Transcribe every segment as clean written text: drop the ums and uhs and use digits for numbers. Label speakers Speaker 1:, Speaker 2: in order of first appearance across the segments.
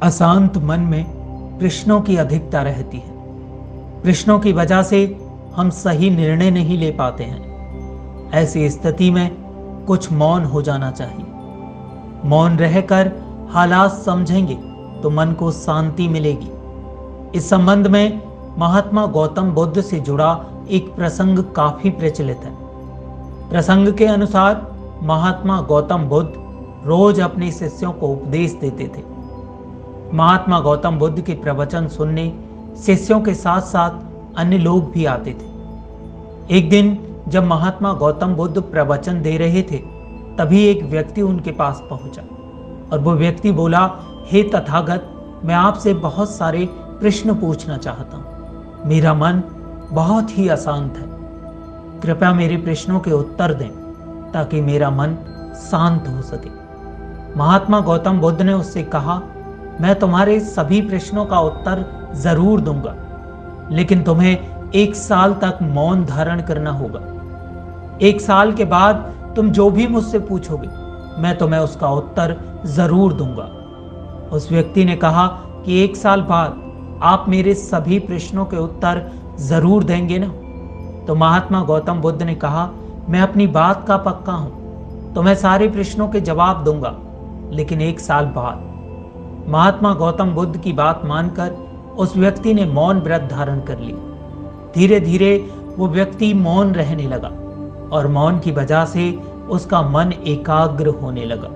Speaker 1: अशांत मन में प्रश्नों की अधिकता रहती है। प्रश्नों की वजह से हम सही निर्णय नहीं ले पाते हैं। ऐसी स्थिति में कुछ मौन हो जाना चाहिए। मौन रहकर हालात समझेंगे तो मन को शांति मिलेगी। इस संबंध में महात्मा गौतम बुद्ध से जुड़ा एक प्रसंग काफी प्रचलित है। प्रसंग के अनुसार महात्मा गौतम बुद्ध रोज अपने शिष्यों को उपदेश देते थे। महात्मा गौतम बुद्ध के प्रवचन सुनने शिष्यों के साथ साथ अन्य लोग भी आते थे। एक दिन जब महात्मा गौतम बुद्ध प्रवचन दे रहे थे, तभी एक व्यक्ति उनके पास पहुंचा और वो व्यक्ति बोला, हे तथागत, मैं आपसे बहुत सारे प्रश्न पूछना चाहता हूं। मेरा मन बहुत ही अशांत है। कृपया मेरे प्रश्नों के उत्तर दें ताकि मेरा मन शांत हो सके। महात्मा गौतम बुद्ध ने उससे कहा, मैं तुम्हारे सभी प्रश्नों का उत्तर जरूर दूंगा, लेकिन तुम्हें 1 साल तक मौन धारण करना होगा। 1 साल के बाद तुम जो भी मुझसे पूछोगे, मैं तुम्हें उसका उत्तर जरूर दूंगा। उस व्यक्ति ने कहा कि 1 साल बाद आप मेरे सभी प्रश्नों के उत्तर जरूर देंगे ना? तो महात्मा गौतम बुद्ध ने कहा, मैं अपनी बात का पक्का हूं, तो मैं सारे प्रश्नों के जवाब दूंगा, लेकिन 1 साल बाद। महात्मा गौतम बुद्ध की बात मानकर उस व्यक्ति ने मौन व्रत धारण कर लिया। धीरे धीरे वो व्यक्ति मौन रहने लगा और मौन की वजह से उसका मन एकाग्र होने लगा।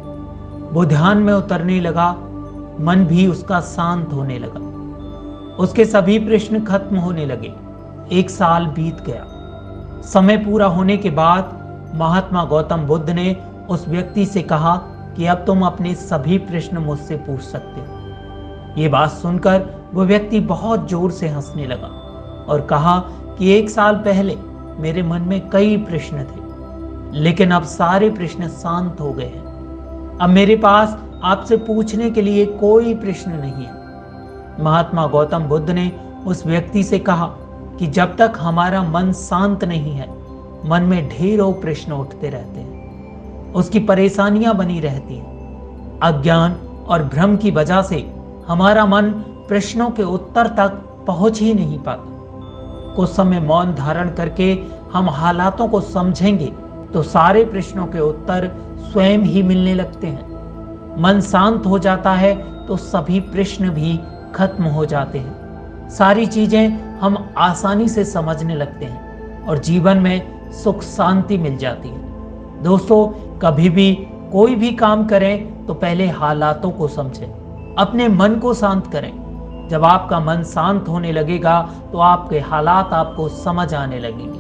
Speaker 1: वो ध्यान में उतरने लगा, मन भी उसका शांत होने लगा। उसके सभी प्रश्न खत्म होने लगे। 1 साल बीत गया। समय पूरा होने के बाद महात्मा गौतम बुद्ध ने उस व्यक्ति से कहा कि अब तुम अपने सभी प्रश्न मुझसे पूछ सकते हो। ये बात सुनकर वो व्यक्ति बहुत जोर से हंसने लगा और कहा कि 1 साल पहले मेरे मन में कई प्रश्न थे, लेकिन अब सारे प्रश्न शांत हो गए हैं। अब मेरे पास आपसे पूछने के लिए कोई प्रश्न नहीं है। महात्मा गौतम बुद्ध ने उस व्यक्ति से कहा कि जब तक हमारा मन शांत नहीं है, मन में ढेरों प्रश्न उठते रहते हैं, उसकी परेशानियां बनी रहती हैं। अज्ञान और भ्रम की वजह से हमारा मन प्रश्नों के उत्तर तक पहुंच ही नहीं पाता। कुछ समय मौन धारण करके हम हालातों को समझेंगे तो सारे प्रश्नों के उत्तर स्वयं ही मिलने लगते हैं। मन शांत हो जाता है तो सभी प्रश्न भी खत्म हो जाते हैं। सारी चीजें हम आसानी से समझने लगते हैं और जीवन में सुख शांति मिल जाती है। दोस्तों, कभी भी कोई भी काम करें तो पहले हालातों को समझें, अपने मन को शांत करें। जब आपका मन शांत होने लगेगा तो आपके हालात आपको समझ आने लगेंगे,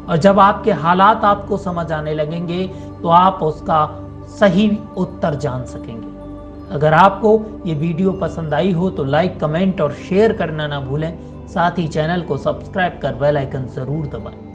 Speaker 1: और जब आपके हालात आपको समझ आने लगेंगे तो आप उसका सही उत्तर जान सकेंगे। अगर आपको ये वीडियो पसंद आई हो तो लाइक, कमेंट और शेयर करना ना भूलें। साथ ही चैनल को सब्सक्राइब कर बेल आइकन जरूर दबाएं।